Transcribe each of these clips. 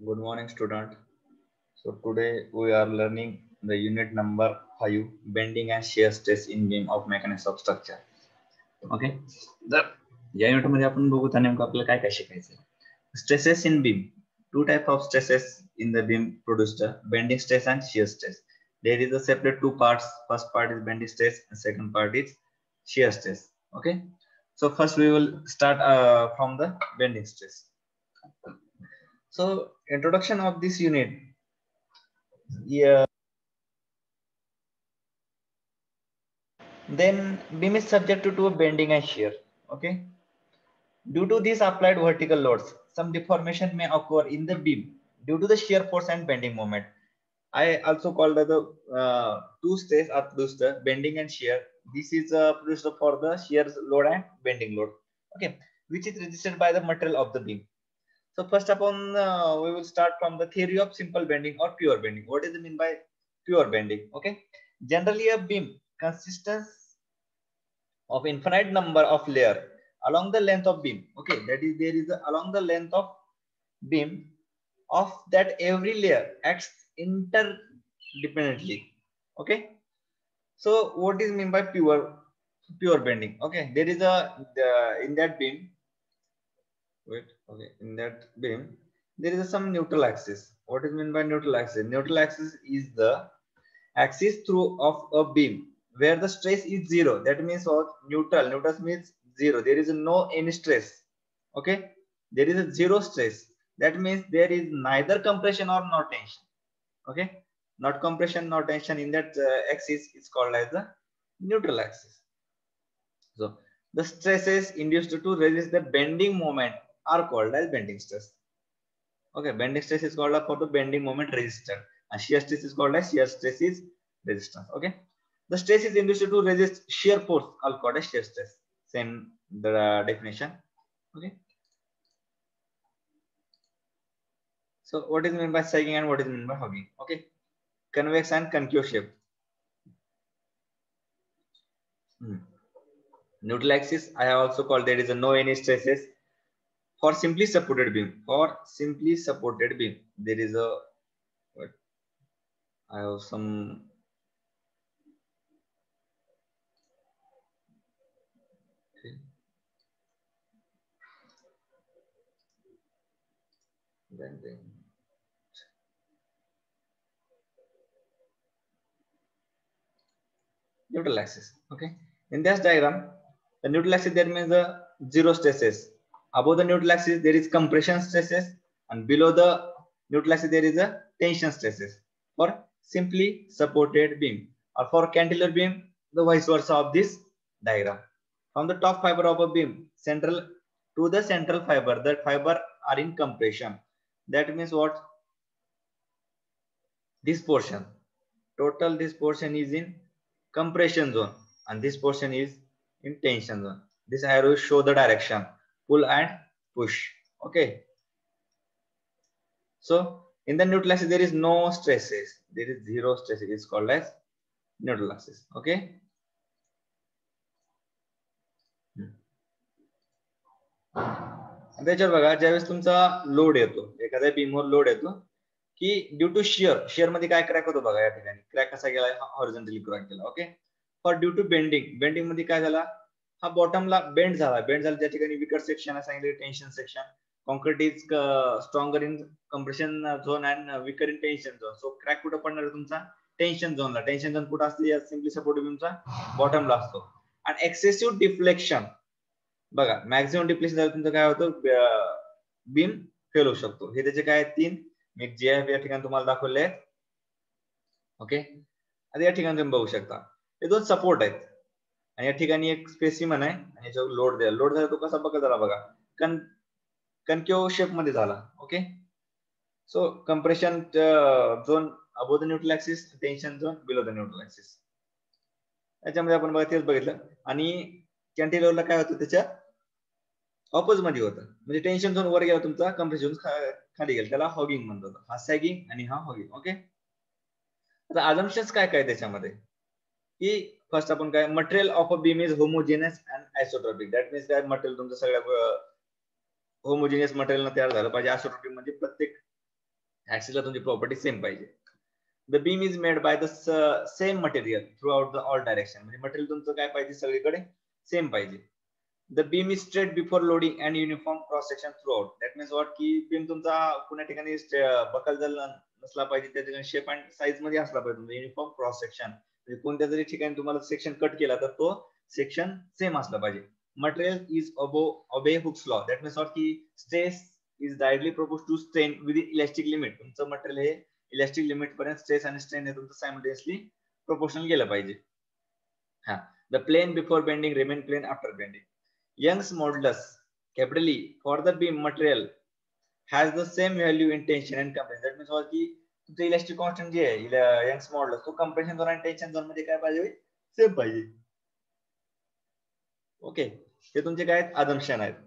Good morning, student. So today we are learning the unit number 5, bending and shear stress in beam of mechanics of structure. Okay. तर या unit मध्ये आपण बघू त्या नेमकं आपल्याला काय काय शिकायचं. Stresses in beam. Two types of stresses in the beam produced: bending stress and shear stress. There is a separate two parts. First part is bending stress, and second part is shear stress. Okay. So first we will start from the bending stress. So introduction of this unit. Yeah. Then beam is subjected to a bending and shear. Okay. Due to these applied vertical loads, some deformation may occur in the beam due to the shear force and bending moment. I also called the two stress are produced, bending and shear. This is produced for the shear load and bending load. Okay, which is resisted by the material of the beam. So first upon we will start from the theory of simple bending or pure bending. What is the mean by pure bending? Okay, generally a beam consists of infinite number of layer along the length of beam. Okay, that is there is along the length of beam of that every layer acts interdependently. Okay, so what is mean by pure bending? Okay, there is a in that beam, wait, okay, in that beam there is some neutral axis. What is mean by neutral axis? Neutral axis is the axis through of a beam where the stress is zero. That means what? Neutral means zero. There is no any stress. Okay, there is a zero stress. That means there is neither compression or no tension. Okay, not compression, no tension in that axis is called as the neutral axis. So the stresses induced to resist the bending moment are called as bending stress. Okay, bending stress is called for the bending moment resistance, and shear stress is called as shear stress is resistance. Okay, the stress is induced to resist shear force, are called as shear stress. Same the definition. Okay, so what is meant by sagging and what is meant by hogging? Okay, convex and concave shape. Neutral axis I have also called, there is a no any stresses. For simply supported beam, there is a what, I have some bending. Neutral axis. Okay, in this diagram the neutral axis there means the zero stresses. Above the neutral axis there is compression stresses, and below the neutral axis there is a tension stresses for simply supported beam, or for cantilever beam the vice versa of this diagram. From the top fiber of a beam central to the central fiber, that fiber are in compression. That means what? This portion, total this portion is in compression zone, and this portion is in tension zone. This arrow show the direction, pull and push. Okay, so in the neutral axis there is no stresses, there is zero stresses. It's called as neutral axis. Okay, त्याच्यावर बघा, ज्यावेळेस तुमचा load येतो, एखाद्या बीमवर load येतो की due to shear मध्ये काय क्रॅक होतो बघा. या ठिकाणी क्रॅक कसा गेला? हॉरिझॉन्टली क्रॅक केला. Okay, for due to bending मध्ये काय झाला? हा बॉटमला बेंड झाला. त्या ठिकाणी विकर सेक्शन सांगितले, tension section. Concrete is stronger in compression zone and weaker in tension zone. So crack कुठं पडणार आहे तुमचा? टेन्शन झोनला. टेन्शन झोन कुठं असते? सिम्पली सपोर्टिव्ह बीमचा बॉटमला असतो. आणि एक्सेसिव्ह डिफ्लेक्शन बघा, मॅक्झिमम डिप्लेशन झालं तुमचं काय होतं? बीम फेल होऊ शकतो. हे त्याचे काय 3 मी जे या ठिकाणी तुम्हाला दाखवले आहेत. ओके, आता या ठिकाणी तुम्ही बघू शकता हे 2 सपोर्ट आहेत, आणि या ठिकाणी एक स्पेसिमन आहे, आणि याच्यावर लोड द्या. लोड झाला तो कसा बघा झाला बघा, कनकेव शेप मध्ये झाला. Okay, so compression zone above the neutral axis, tension zone below the neutral axis. याच्यामध्ये आपण बघा तेच बघितलं. आणि कॅन्टिलिव्हरला काय होतं? त्याच्या ऑपोजिट मध्ये होतं. म्हणजे टेन्शन झोन वर गेला तुमचा, कंप्रेशन खाली गेला, त्याला हॉगिंग म्हणतात. हा सॅगिंग आणि हा हॉगिंग. ओके, आता अजम्पशन्स काय काय त्याच्यामध्ये? की फर्स्ट आपण काय, material of a beam is homogeneous and isotropic. That means काय, मटेरियल तुमचं सगळ्या होमोजेनियस मटेरियल तयार झालं पाहिजे. आयसोट्रॉपिक म्हणजे प्रत्येक ऍक्सिसला तुमची प्रॉपर्टी सेम पाहिजे. The beam is made by the same material through out the all direction, म्हणजे मटेरियल तुमचं काय पाहिजे सगळीकडे सेम पाहिजे. The beam is straight before loading and uniform cross section through out. That means what की beam तुमचा कुण्या ठिकाणी buckle जर नसला पाहिजे, त्या ठिकाणी शेप अँड साईज मध्ये असला पाहिजे तुमचा युनिफॉर्म क्रॉस सेक्शन, म्हणजे कोणत्या जरी ठिकाणी तुम्हाला सेक्शन कट केला तर तो सेक्शन सेम असला पाहिजे. Material is obey Hooke's law. That means what की stress is directly proportional to strain with elastic limit. तुमचं मटेरियल हे इलास्टिक लिमिट पर्यंत स्ट्रेस आणि स्ट्रेन हे तुमचं सायमल्टेनियसली प्रोपोर्शनल गेलं पाहिजे. हा, the plane before bending remain plane after bending. Young's modulus capital E for the beam material has the same value in tension and compression. That means what की तुमचं elastic constant जे आहे Young's modulus तो compression zone आणि tension zone मध्ये काय पाहिजे same पाहिजे. ओके, हे तुमचे काय अजम्पशन आहेत.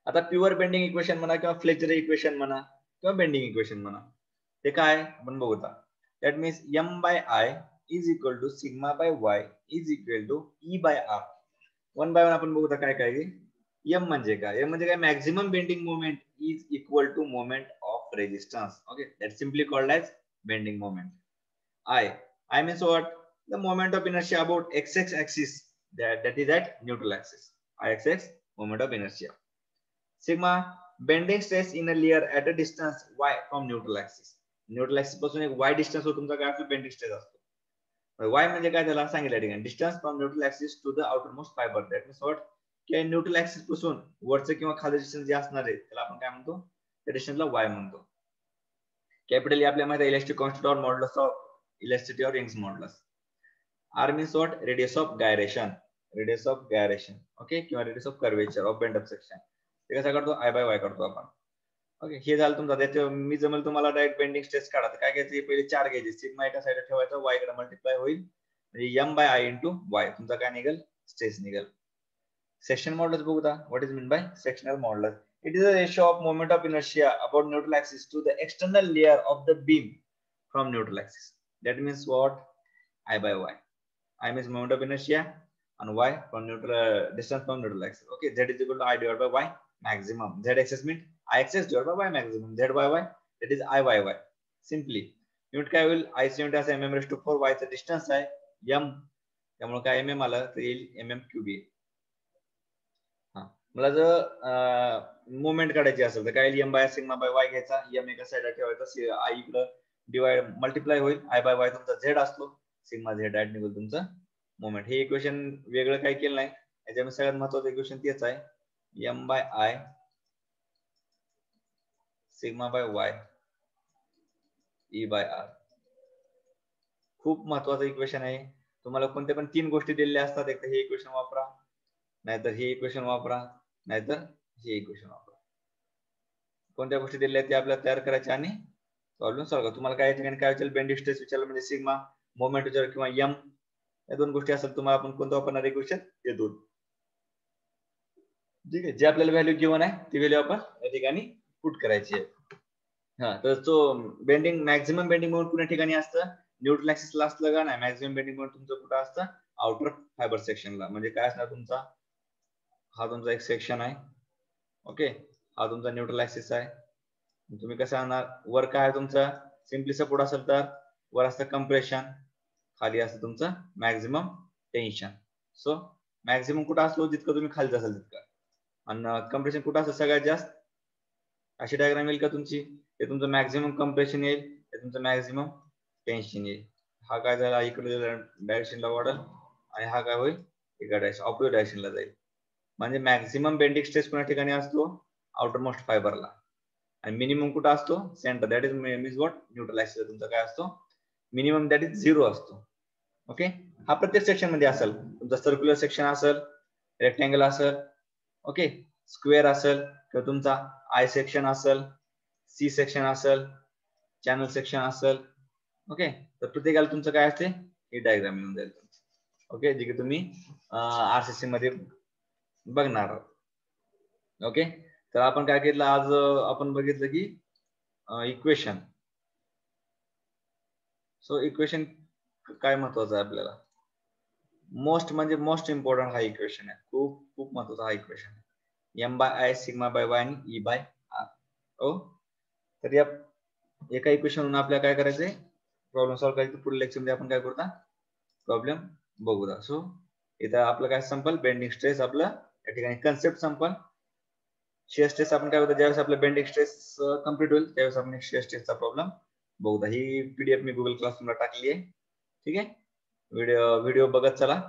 आता प्युअर बेंडिंग इक्वेशन म्हणा किंवा फ्लेक्चर इक्वेशन म्हणा किंवा बेंडिंग इक्वेशन म्हणा, ते काय आपण बघू. That means m by I is equal to sigma by y is equal to E by R. One by one आपण बघू काय काय. एम म्हणजे काय, एम म्हणजे काय maximum bending moment is equal to moment of resistance. Okay, that simply called as bending moment. I means what, the moment of inertia about x axis that is at neutral axis. Ix moment of inertia. Sigma bending stress in a layer at a distance y from neutral axis. Neutral axis पासून एक y distance वर तुमचा काय असतो bending stress असतो. y म्हणजे काय त्याला सांगितलं ठिकाणी distance from neutral axis to the outermost fibre. That means what की न्यूट्रल ऍक्सिस पासून वरचं किंवा खाली डिस्टन्स जे असणार आहे त्याला आपण काय म्हणतो, त्या डिस्टन्सला y म्हणतो. कॅपिटल E आपल्या माहिती आहे elastic constant or modulus of elasticity or Young's modulus. R means what, radius of gyration, radius of gyration. Okay, किंवा radius of curvature of bend up section. ते कसा करतो I by y करतो आपण. Okay, हे झालं तुमचा. त्याच्या मी जमेल तुम्हाला डायरेक्ट बेंडिंग स्ट्रेस काढा. काय घ्यायचं, पहिले 4 घ्यायचे. सिग्मा एका साइडला ठेवायचा, y कडे मल्टिप्लाय होईल म्हणजे m by I into y तुमचा काय निघेल स्ट्रेस निघेल. सेक्शन मॉड्युलस बघू दा. What is mean by sectional modulus? It is a ratio of moment of inertia about neutral axis to the external layer of the beam from neutral axis. That means what, I by y. I means moment of inertia and y from neutral distance from neutral axis. Okay, z is equal to I divided by y maximum. Z axis means I axis divided by y maximum. Z by y that is I by y. Simply unit काय होईल, I unit असा mm raised to 4, y चा distance आहे m, त्यामुळे काय mm आला तर येईल mm क्यूब येईल. हा, मला जर मोमेंट काढायची असेल तर काय येईल, m by sigma by y घ्यायचा, m एका साइडला ठेवायचा, I इकडे डिवाइड मल्टिप्लाय होईल, I by y तुमचा z असतो, सिग्मा झेड ऍट निघेल तुमचं मोमेंट. हे इक्वेशन वेगळं काही केलं नाही, याच्यामध्ये सगळ्यात महत्वाचं इक्वेशन तेच आहे, m by I sigma by y E by R. खूप महत्वाचं इक्वेशन आहे. तुम्हाला कोणत्या पण 3 गोष्टी दिलेल्या असतात, एक तर हे इक्वेशन वापरा, नाहीतर हे इक्वेशन वापरा, नाहीतर हे इक्वेशन वापरा. कोणत्या गोष्टी दिलेल्या आहेत ते आपल्याला तयार करायचे आणि प्रॉब्लेम सॉल्व्ह करा. तुम्हाला काय या ठिकाणी काय विचारलं, बेंडिंग स्ट्रेस विचारलं म्हणजे सिग्मा, मोमेंट विचारलं किंवा m, या दोन गोष्टी असेल तुम्हाला आपण कोणतं वापरणार इक्वेशन, हे दोन. ठीक आहे, जे आपल्याला व्हॅल्यू गिवन आहे ती व्हॅल्यू आपण या ठिकाणी पुट करायची आहे. हा, तर तो बेंडिंग मॅक्झिमम बेंडिंग मोमेंट कुठल्या ठिकाणी असतं, न्यूट्रल ऍक्सिसला असलं का नाही. मॅक्झिमम बेंडिंग मोमेंट तुमचं कुठं असतं, आउटर फायबर सेक्शनला. म्हणजे काय असणार तुमचा, हा तुमचा एक सेक्शन आहे. ओके, हा तुमचा न्यूट्रल ऍक्सिस आहे. तुम्ही कसं आणणार, वर काय आहे तुमचा सिम्पली सपोर्ट असेल तर वर असतं कम्प्रेशन, खाली असतं तुमचं मॅक्झिमम टेन्शन. सो मॅक्झिमम कुठं असतो, जितकं तुम्ही खाली असाल तितकं, आणि कम्प्रेशन कुठं असतं सगळ्यात जास्त. अशी डायग्राम येईल का तुमची, हे तुमचं मॅक्झिमम कम्प्रेशन येईल, हे तुमचं मॅक्झिमम टेन्शन येईल. हा काय झाला, इकडे डायरेक्शनला वाढेल आणि हा काय होईल, एका डायरेक्शन ऑपोजिट डायरेक्शनला जाईल. म्हणजे मॅक्झिमम बेंडिंग स्ट्रेस कोणत्या ठिकाणी असतो, आउटर मोस्ट फायबरला, आणि मिनिमम कुठं असतो, centre. That is means what, neutral axis तुमचा काय असतो, मिनिमम दॅट इज 0 असतो. ओके, हा प्रत्येक सेक्शन मध्ये असेल. तुमचा सर्क्युलर सेक्शन असेल, रेक्टँगल असेल, ओके, स्क्वेअर असेल, किंवा तुमचा आय सेक्शन असेल, सी सेक्शन असेल, चॅनल सेक्शन असेल. ओके, तर प्रत्येकाला तुमचं काय असते, ही डायग्राम येऊन जाईल. ओके, जे की तुम्ही आरसीसी मध्ये बघणार आहोत. ओके, तर आपण काय केलं आज, आपण बघितलं की इक्वेशन. सो इक्वेशन काय महत्वाचं आहे आपल्याला, मोस्ट म्हणजे मोस्ट इम्पॉर्टंट हा इक्वेशन आहे, खूप खूप महत्वाचा हा इक्वेशन आहे. m by I sigma by y आणि E by R. ओ, तर या एका इक्वेशन आपल्याला काय करायचंय, प्रॉब्लेम सॉल्व्ह करायचं. पुढील लेक्चर मध्ये आपण काय करूया, प्रॉब्लेम बघूया. सो इथं आपलं काय संपल, बेंडिंग स्ट्रेस आपलं या ठिकाणी कन्सेप्ट संपल. शिअर स्ट्रेस आपण काय होतं, ज्यावेळेस आपलं बेंडिंग स्ट्रेस कम्प्लीट होईल त्यावेळेस आपण शिअर स्ट्रेसचा प्रॉब्लेम बघूया. ही पीडीएफ मी गुगल क्लासरूमला टाकली आहे. ठीक आहे, व्हिडिओ बघत चला.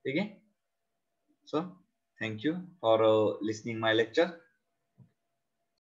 ठीक आहे. So thank you for listening my lecture.